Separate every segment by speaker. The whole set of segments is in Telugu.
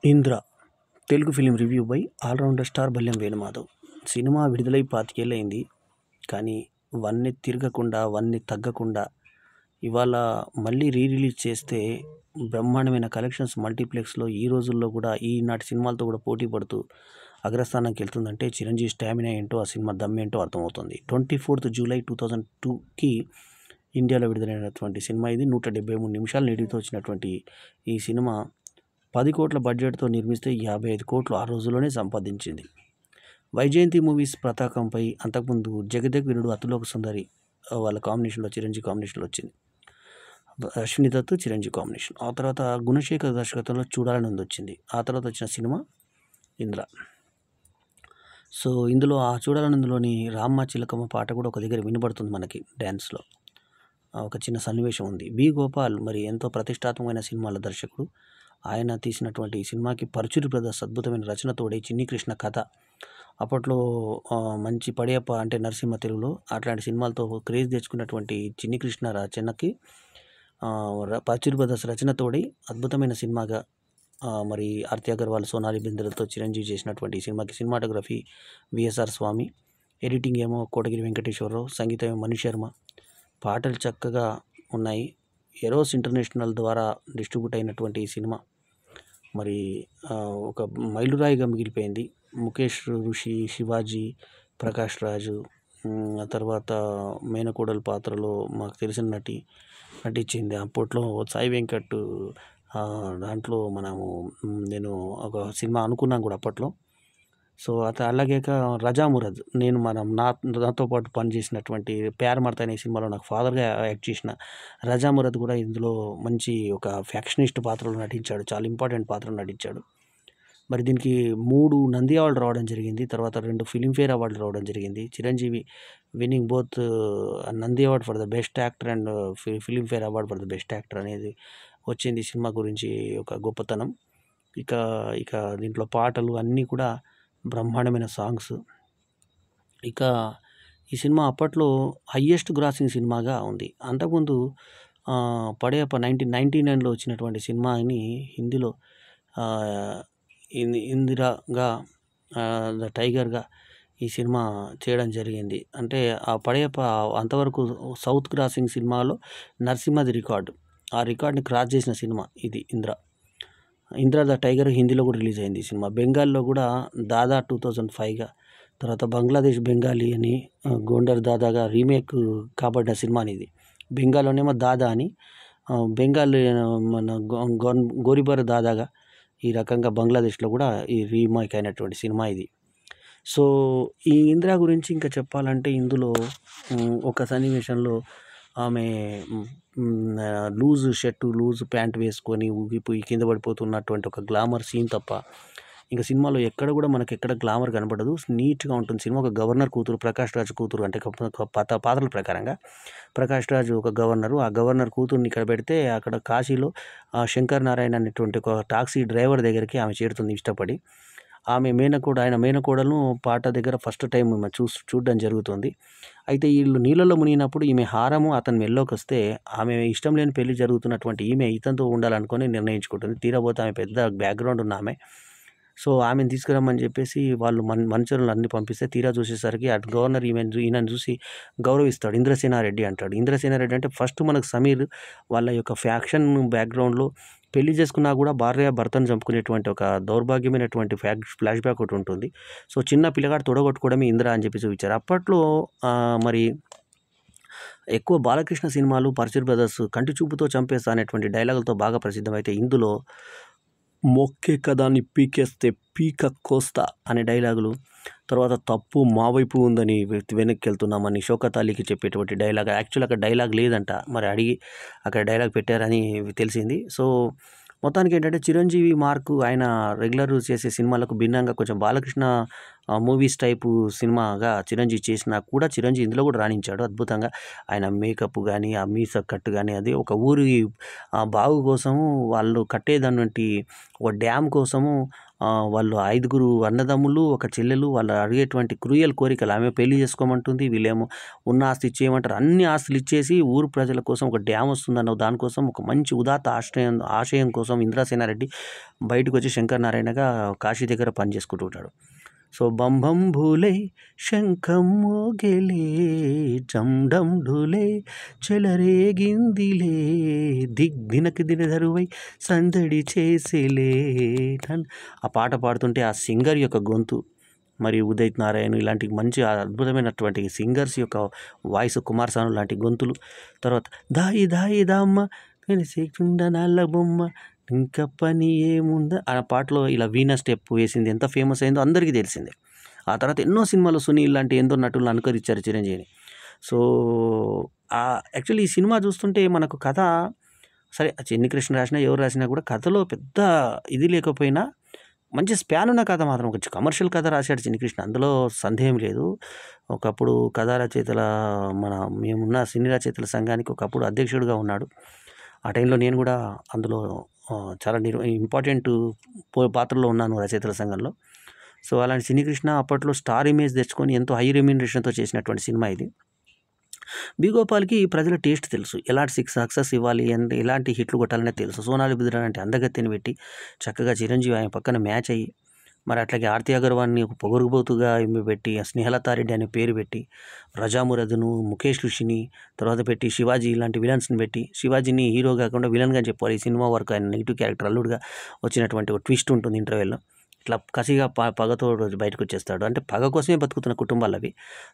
Speaker 1: Indra Telugu film review by all rounder star Balyam Venumadhav. Cinema విడుదలై 25 ఏళ్ళయింది. కానీ వన్నె తిరగకుండా, వన్నె తగ్గకుండా ఇవాళ మళ్ళీ రిలీజ్ చేస్తే బ్రహ్మాండమైన కలెక్షన్స్ మల్టీప్లెక్స్లో ఈ రోజుల్లో కూడా ఈనాటి సినిమాలతో కూడా పోటీ పడుతూ అగ్రస్థానానికి వెళ్తుందంటే చిరంజీవి స్టామినా ఏంటో, ఆ సినిమా దమ్మేంటో అర్థమవుతుంది. 24 జూలై 2002కి ఇండియాలో విడుదలైనటువంటి సినిమా ఇది. 173 నిమిషాలు నిడితో వచ్చినటువంటి ఈ సినిమా 10 కోట్ల బడ్జెట్తో నిర్మిస్తే 55 కోట్లు ఆ రోజుల్లోనే సంపాదించింది. వైజయంతి మూవీస్ పతాకంపై అంతకుముందు జగదేక్ వీరుడు, అతిలోక సుందరి వాళ్ళ కాంబినేషన్లో, చిరంజీవి కాంబినేషన్లో వచ్చింది. అశ్విని దత్, చిరంజీవి కాంబినేషన్. ఆ తర్వాత గుణశేఖర్ దర్శకత్వంలో చూడాలని ఉంది వచ్చింది. ఆ తర్వాత వచ్చిన సినిమా ఇంద్ర. సో ఇందులో ఆ చూడాలనుందులోని రామ్మ చిలకమ్మ పాట కూడా ఒక దగ్గర వినబడుతుంది మనకి డ్యాన్స్లో. ఒక చిన్న సన్నివేశం ఉంది. బి గోపాల్ మరి ఎంతో ప్రతిష్టాత్మకమైన సినిమాల దర్శకుడు. ఆయన తీసినటువంటి ఈ సినిమాకి పరుచూరి బ్రదర్స్ అద్భుతమైన రచనతోడే చిన్ని కృష్ణ కథ. అప్పట్లో మంచి పడేయప్ప అంటే నరసింహ తెలుగులో అట్లాంటి సినిమాలతో క్రేజ్ తెచ్చుకున్నటువంటి చిన్ని కృష్ణ రచనకి పరుచూరి బ్రదర్స్ రచనతోడి అద్భుతమైన సినిమాగా మరి ఆర్తి అగర్వాల్, సోనాలి బెంద్రేలతో చిరంజీవి చేసినటువంటి ఈ సినిమాకి సినిమాటోగ్రఫీ విఎస్ఆర్ స్వామి, ఎడిటింగ్ ఏమో కోటగిరి వెంకటేశ్వరరావు, సంగీతం ఏమో మణి శర్మ. పాటలు చక్కగా ఉన్నాయి. ఎరోస్ ఇంటర్నేషనల్ ద్వారా డిస్ట్రిబ్యూట్ అయినటువంటి ఈ సినిమా మరి ఒక మైలురాయిగా మిగిలిపోయింది. ముఖేష్, ఋషి, శివాజీ, ప్రకాష్ రాజు, ఆ తర్వాత మేనకోడలు పాత్రలో మాకు తెలిసిన నటి నటించింది. అప్పట్లో సాయి వెంకట్ దాంట్లో నేను ఒక సినిమా అనుకున్నాను కూడా అప్పట్లో. సో అలాగే రజా మురద్, నేను నాతో పాటు పనిచేసినటువంటి ప్యార్ మర్త అనే సినిమాలో నాకు ఫాదర్గా యాక్ట్ చేసిన రజా మురద్ కూడా ఇందులో మంచి ఒక ఫ్యాక్షనిస్ట్ పాత్రలో నటించాడు. చాలా ఇంపార్టెంట్ పాత్రలో నటించాడు. మరి దీనికి 3 నంది అవార్డు రావడం జరిగింది. తర్వాత 2 ఫిలింఫేర్ అవార్డులు రావడం జరిగింది. Chiranjeevi winnowing both Nandi award for the best actor and Filmfare award for the best actor అనేది వచ్చింది. సినిమా గురించి ఒక గొప్పతనం. ఇక దీంట్లో పాటలు అన్నీ కూడా బ్రహ్మాండమైన సాంగ్స్. ఇక ఈ సినిమా అప్పట్లో హయ్యెస్ట్ గ్రాసింగ్ సినిమాగా ఉంది. అంతకుముందు పడేయప్ప 1999లో వచ్చినటువంటి సినిమాని హిందీలో ఇందిరాగా ద టైగర్గా ఈ సినిమా చేయడం జరిగింది. అంటే ఆ పడేయప్ప అంతవరకు సౌత్ గ్రాసింగ్ సినిమాలో నరసింహది రికార్డు. ఆ రికార్డ్ని క్రాస్ చేసిన సినిమా ఇది ఇంద్ర ద టైగర్. హిందీలో కూడా రిలీజ్ అయింది ఈ సినిమా. బెంగాల్లో కూడా దాదా 2005గా, తర్వాత బంగ్లాదేశ్ బెంగాలీ అని గోండర్ దాదాగా రీమేక్ కాబడిన సినిమా ఇది. బెంగాల్లోనేమో దాదా అని, బెంగాల్ మన గోరిబార్ దాదాగా ఈ రకంగా బంగ్లాదేశ్లో కూడా ఈ రీమేక్ అయినటువంటి సినిమా ఇది. సో ఈ ఇందిరా గురించి ఇంకా చెప్పాలంటే ఇందులో ఒక సన్నివేశంలో ఆమె లూజ్ షర్టు, లూజ్ ప్యాంట్ వేసుకొని ఊగిపోయి కింద పడిపోతున్నటువంటి ఒక గ్లామర్ సీన్ తప్ప ఇంకా సినిమాలో ఎక్కడ కూడా మనకి ఎక్కడ గ్లామర్ కనబడదు. నీట్గా ఉంటుంది సినిమా. ఒక గవర్నర్ కూతురు, ప్రకాష్ రాజ్ కూతురు, అంటే పాత్రల ప్రకారంగా ప్రకాష్ రాజ్ ఒక గవర్నరు. ఆ గవర్నర్ కూతుర్ని ఇక్కడ పెడితే అక్కడ కాశీలో శంకర్ నారాయణ అనేటువంటి ఒక టాక్సీ డ్రైవర్ దగ్గరికి ఆమె చేరుతుంది ఇష్టపడి. ఆయన మేనకోడలను పాట దగ్గర ఫస్ట్ టైం చూడడం జరుగుతుంది. అయితే వీళ్ళు నీళ్ళలో మునిగినప్పుడు ఈమె హారము అతని మెల్లోకి వస్తే ఆమె ఇష్టం లేని పెళ్లి జరుగుతున్నటువంటి ఈమె ఇతనితో ఉండాలనుకొని నిర్ణయించుకుంటుంది. తీరబోతే ఆమె పెద్ద బ్యాక్గ్రౌండ్ ఉన్న ఆమె. సో ఆమెను తీసుకురమ్మని చెప్పేసి వాళ్ళు మనుషులను అన్ని పంపిస్తే తీరా చూసేసరికి అటు గవర్నర్ ఈయనను చూసి గౌరవిస్తాడు. ఇంద్రసేనారెడ్డి అంటాడు. ఇంద్రసేనారెడ్డి అంటే ఫస్ట్ మనకు సమీర్ వాళ్ళ యొక్క ఫ్యాక్షన్ బ్యాక్గ్రౌండ్లో పెళ్లి చేసుకున్నా కూడా భర్తను చంపుకునేటువంటి ఒక దౌర్భాగ్యమైనటువంటి ఫ్లాష్ బ్యాక్ ఒకటి ఉంటుంది. సో చిన్న పిల్లగాడు తొడగొట్టుకోవడమే ఇంద్ర అని చెప్పి చూపించారు. అప్పట్లో మరి ఎక్కువ బాలకృష్ణ సినిమాలు, పరుచూరి బ్రదర్స్ కంటి చూపుతో చంపేస్తా అనేటువంటి డైలాగులతో బాగా ప్రసిద్ధమైతే ఇందులో మొక్కే కదాన్ని పీకేస్తే పీక కోస్తా అనే డైలాగులు, తర్వాత తప్పు మా వైపు ఉందని వెనక్కి వెళ్తున్నామని షౌకత్ అలీకి చెప్పేటువంటి డైలాగ్. యాక్చువల్ అక్కడ డైలాగ్ లేదంట, మరి అడిగి అక్కడ డైలాగ్ పెట్టారని తెలిసింది. సో మొత్తానికి ఏంటంటే చిరంజీవి మార్కు ఆయన రెగ్యులర్ చేసే సినిమాలకు భిన్నంగా కొంచెం బాలకృష్ణ మూవీస్ టైపు సినిమాగా చిరంజీవి చేసినా కూడా చిరంజీవి ఇందులో కూడా రాణించాడు అద్భుతంగా. ఆయన మేకప్ కానీ, ఆ మీస కట్టు కానీ, అది ఒక ఊరి బాగు కోసము వాళ్ళు కట్టేదాన్ని ఒక డ్యామ్ కోసము వాళ్ళు 5 అన్నదమ్ములు, ఒక చెల్లెలు, వాళ్ళు అడిగేటువంటి క్రూయల్ కోరికలు. ఆమె పెళ్లి చేసుకోమంటుంది, వీళ్ళేమో ఉన్న ఆస్తి ఇచ్చేయమంటారు. అన్ని ఆస్తులు ఇచ్చేసి ఊరు ప్రజల కోసం ఒక డ్యామ్ వస్తుందన్న దానికోసం ఒక మంచి ఉదాత్త ఆశయం కోసం ఇంద్రసేనారెడ్డి బయటకు వచ్చి శంకర్ నారాయణగా కాశీ దగ్గర పని చేసుకుంటూ ఉంటాడు. సో బం భూలే శంఖం మోగెలే జం డం ఢులే చెలరేగిందిలే దినకు దినధరువై సందడి చేసేలే. ఆ పాట పాడుతుంటే ఆ సింగర్ యొక్క గొంతు, మరి ఉదిత్ నారాయణ్ ఇలాంటి మంచి అద్భుతమైనటువంటి సింగర్స్ యొక్క వాయిస్, కుమార్ సాను లాంటి గొంతులు. తర్వాత దాయి దాయి దామ్మ నల్ల బొమ్మ ఇంకా పని ఏముందా ఆ పాటలో ఇలా వీణా స్టెప్ వేసింది ఎంత ఫేమస్ అయిందో అందరికీ తెలిసిందే. ఆ తర్వాత ఎన్నో సినిమాలు సునీల్ లాంటి ఎంతో నటులను అనుకరించారు చిరంజీవిని. సో యాక్చువల్లీ ఈ సినిమా చూస్తుంటే మనకు కథ సరే చిన్ని కృష్ణ రాసినా ఎవరు రాసినా కూడా కథలో పెద్ద ఇది లేకపోయినా మంచి స్పాన్ ఉన్న కథ మాత్రం ఒక కమర్షియల్ కథ రాశాడు చిన్ని కృష్ణ, అందులో సందేహం లేదు. ఒకప్పుడు కథా రచయితల మేమున్న సినీ రచయితల సంఘానికి ఒకప్పుడు అధ్యక్షుడిగా ఉన్నాడు. ఆ టైంలో నేను కూడా అందులో చాలా ఇంపార్టెంట్ పాత్రలో ఉన్నాను రచయితల సంఘంలో. సో అలాంటి సినీ కృష్ణ అప్పట్లో స్టార్ ఇమేజ్ తెచ్చుకొని ఎంతో హై రెమ్యూనరేషన్తో చేసినటువంటి సినిమా ఇది. బి గోపాల్కి ప్రజల టేస్ట్ తెలుసు, ఎలాంటి సక్సెస్ ఇవ్వాలి అంటే ఎలాంటి హిట్లు కొట్టాలనే తెలుసు. సోనాలి బిద్రా అంటే అందగత్తెని పెట్టి చక్కగా చిరంజీవి ఆయన పక్కన మ్యాచ్ అయ్యి, మరి అట్లాగే ఆర్తి అగర్వాల్ని ఒక పొగరుబోతుగా పెట్టి, స్నేహలతారెడ్డి అనే పేరు పెట్టి, రజామురదును, ముఖేష్ ఋషిని తర్వాత పెట్టి, శివాజీ ఇలాంటి విలన్స్ని పెట్టి, శివాజీని హీరో కాకుండా విలన్గా చెప్పాలి. ఈ సినిమా వరకు ఆయన నెగిటివ్ క్యారెక్టర్ అల్లుడుగా వచ్చినటువంటి ఒక ట్విస్ట్ ఉంటుంది ఇంటర్వెల్లో. ఇట్లా కసిగా పగతో బయటకు వచ్చేస్తాడు. అంటే పగ కోసమే బతుకుతున్న కుటుంబాలు అవి.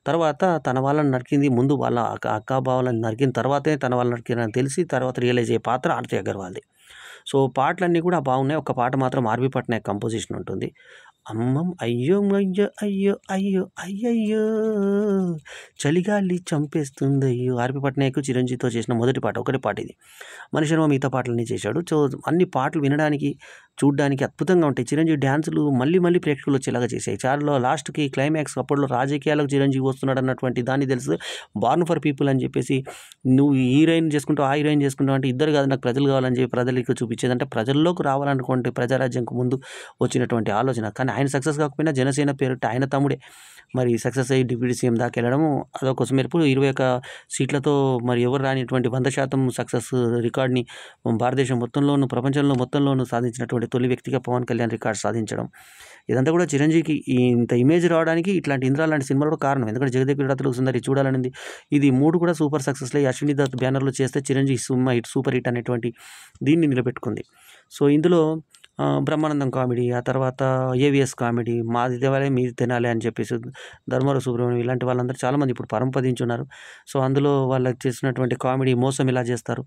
Speaker 1: తర్వాత తన వాళ్ళని నరికింది ముందు వాళ్ళ అక్క బావలను నరికిన తర్వాతే తన వాళ్ళని నరికిందని తెలిసి తర్వాత రియలైజ్ అయ్యే పాత్ర ఆర్తి అగర్వాల్ది. సో పాటలన్నీ కూడా బాగున్నాయి. ఒక పాట మాత్రం ఆర్వి పట్నాయక్ కంపోజిషన్ ఉంటుంది. అమ్మం అయ్యో అయ్యో అయ్యో అయ్యో అయ్యయ్యో చలిగాలి చంపేస్తుందయ్యో. ఆర్వి పట్నాయక్ చిరంజీవితో చేసిన మొదటి పాట, ఒకటి పాట ఇది. మనిషిని మిగతా పాటలన్నీ చేశాడు. సో అన్ని పాటలు వినడానికి చూడడానికి అద్భుతంగా ఉంటాయి. చిరంజీవి డ్యాన్సులు మళ్ళీ మళ్ళీ ప్రేక్షకులు వచ్చేలాగా చేశాయి. చాలా లాస్ట్కి క్లైమాక్స్ అప్పట్లో రాజకీయాలకు చిరంజీవి వస్తున్నాడు అన్నటువంటి దాన్ని తెలుసు. బార్న్ ఫర్ పీపుల్ అని చెప్పేసి నువ్వు హీరోయిన్ చేసుకుంటావు ఆ హీరోయిన్ చేసుకుంటావు అంటే ఇద్దరు కాదు నాకు ప్రజలు కావాలని చెప్పి ప్రజలకు చూపించేది. అంటే ప్రజల్లోకి రావాలనుకుంటే ప్రజారాజ్యంకు ముందు వచ్చినటువంటి ఆలోచన. కానీ ఆయన సక్సెస్ కాకపోయినా జనసేన పేరుట ఆయన తమ్ముడే మరి సక్సెస్ అయ్యి డిప్యూటీ సీఎం దాకా వెళ్ళడము అదొక మేరకు 21 సీట్లతో మరి ఎవరు రానిటువంటి 100% సక్సెస్ రికార్డ్ని భారతదేశం మొత్తంలోనూ ప్రపంచంలో మొత్తంలోనూ సాధించినటువంటి తొలి వ్యక్తిగా పవన్ కళ్యాణ్ రికార్డ్ సాధించడం, ఇదంతా కూడా చిరంజీవికి ఇంత ఇమేజ్ రావడానికి ఇట్లాంటి ఇంద్ర లాంటి సినిమాలు కూడా కారణం. ఎందుకంటే జగదేక్ వీరుడతలు సుందరి చూడాలనింది, ఇది 3 కూడా సూపర్ సక్సెస్లో అశ్విని దత్ బ్యానర్లో చేస్తే చిరంజీవి సినిమా సూపర్ హిట్ అనేటువంటి దీన్ని నిలబెట్టుకుంది. సో ఇందులో బ్రహ్మానందం కామెడీ, ఆ తర్వాత ఏవిఎస్ కామెడీ, మాది దేవాలే మీది తినాలి అని చెప్పేసి ధర్మారావు సుబ్రహ్మణ్యం ఇలాంటి వాళ్ళందరూ చాలామంది ఇప్పుడు పరంపదించున్నారు. సో అందులో వాళ్ళకి చేసినటువంటి కామెడీ మోసం ఇలా చేస్తారు,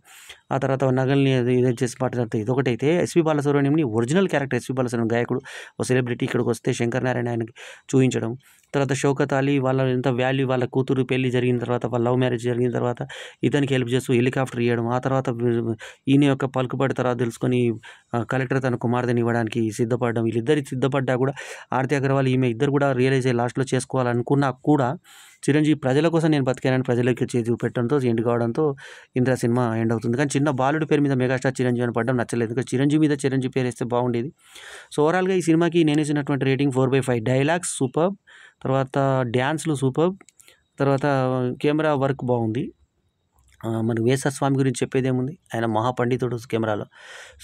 Speaker 1: ఆ తర్వాత నగల్ని ఇది చేసి మాట్లాడితే ఇదొకటైతే ఎస్పి బాలసుబ్రహ్మణ్యంని ఒరిజినల్ క్యారెక్టర్ ఎస్పి బాలసుబ్రహ్మణ్యం గాయకుడు ఓ సెలబ్రిటీ ఇక్కడికి వస్తే శంకర్ నారాయణ ఆయనకి చూపించడం, తర్వాత షౌకత్ అలీ వాళ్ళ ఎంత వాల్యూ వాళ్ళ కూతురు పెళ్లి జరిగిన తర్వాత వాళ్ళ లవ్ మ్యారేజ్ జరిగిన తర్వాత ఇతనికి హెల్ప్ చేస్తూ హెలికాప్టర్ ఇవ్వడం, ఆ తర్వాత ఈయన యొక్క పలుకుబడి తర్వాత తెలుసుకొని కలెక్టర్ తన కుమార్తెని ఇవ్వడానికి సిద్ధపడడం. వీళ్ళిద్దరి సిద్ధపడ్డా కూడా ఆర్తి అగర్వాల్ ఈమె ఇద్దరు కూడా రియలైజ్ అయ్యి లాస్ట్లో చేసుకోవాలనుకున్నా కూడా చిరంజీవి ప్రజల కోసం నేను బతికానని ప్రజలకి చేసి పెట్టడంతో ఎండ్ కావడంతో ఇంద్ర సినిమా ఎండ్ అవుతుంది. కానీ చిన్న బాలుడి పేరు మీద మెగాస్టార్ చిరంజీవి అని పడడం నచ్చలేదు. ఎందుకంటే చిరంజీవి మీద చిరంజీవి పేరు వేస్తే బాగుండేది. సో ఓవరాల్గా ఈ సినిమాకి నేను ఇచ్చినటువంటి రేటింగ్ 4/5. డైలాగ్స్ సూపర్, తర్వాత డ్యాన్స్లు సూపర్, తర్వాత కెమెరా వర్క్ బాగుంది. మన వేసర్ స్వామి గురించి చెప్పేదేముంది, ఆయన మహాపండితుడు కెమెరాలో.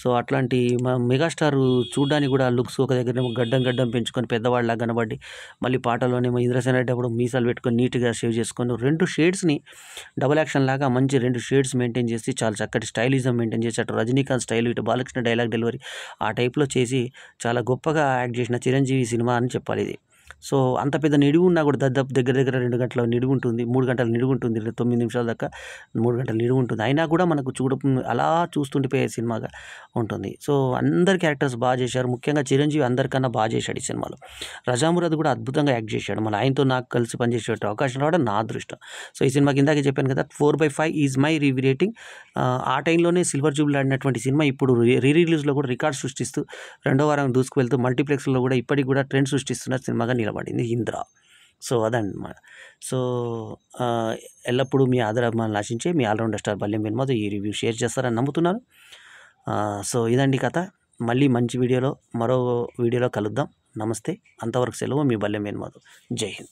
Speaker 1: సో అట్లాంటి మెగాస్టార్ చూడడానికి కూడా లుక్స్ ఒక దగ్గర గడ్డం పెంచుకొని పెద్దవాళ్ళలా కనబడి, మళ్ళీ పాటలోనేమో ఇంద్రసేన రెడ్డి అప్పుడు మీసాలు పెట్టుకొని నీట్గా షేవ్ చేసుకొని 2 షేడ్స్ని డబుల్ యాక్షన్ లాగా మంచి 2 షేడ్స్ మెయింటైన్ చేసి చాలా చక్కటి స్టైలిజం మెయింటైన్ చేసి అటు రజనీకాంత్ స్టైల్ ఇటు బాలకృష్ణ డైలాగ్ డెలివరీ ఆ టైప్లో చేసి చాలా గొప్పగా యాక్ట్ చేసిన చిరంజీవి సినిమా అని చెప్పాలి ఇది. సో అంత పెద్ద నిడివి ఉన్నా కూడా దగ్గర 2 గంటల నిడివి ఉంటుంది, 3 గంటల నిడివి ఉంటుంది, 9 నిమిషాల దాకా 3 గంటల నిడివి ఉంటుంది. అయినా కూడా మనకు అలా చూస్తుండిపోయే సినిమాగా ఉంటుంది. సో అందరి క్యారెక్టర్స్ బాగా చేశారు. ముఖ్యంగా చిరంజీవి అందరికన్నా బాగా చేశాడు ఈ సినిమాలో. రజామురద్ కూడా అద్భుతంగా యాక్ట్ చేశాడు. మన ఆయనతో నాకు కలిసి పనిచేసే అవకాశం రావడం నా అదృష్టం. సో ఈ సినిమాకి ఇందాకే చెప్పాను కదా 4/5 ఈజ్ మై రేటింగ్. ఆ టైంలోనే సిల్వర్ జూబ్లీ ఆడినటువంటి సినిమా ఇప్పుడు రిలీజ్లో కూడా రికార్డ్ సృష్టిస్తూ 2వ వారం దూసుకువెళ్తూ మల్టీప్లెక్స్లో కూడా ఇప్పటికి కూడా ట్రెండ్ సృష్టిస్తున్న సినిమాగా నిలబడింది. నిలబడింది ఇంద్ర. సో అదన్నమాట. సో ఎల్లప్పుడూ మీ ఆదరాభిమానాలు ఆశించే మీ ఆల్రౌండర్ స్టార్ బల్లెం వేణుమాధవ్ ఈ రివ్యూ షేర్ చేస్తారని నమ్ముతున్నాను. సో ఇదండి కథ. మళ్ళీ మంచి వీడియోలో మరో వీడియోలో కలుద్దాం. నమస్తే. అంతవరకు సెలవు. మీ బల్లెం వేణుమాధవ్. జై హింద్.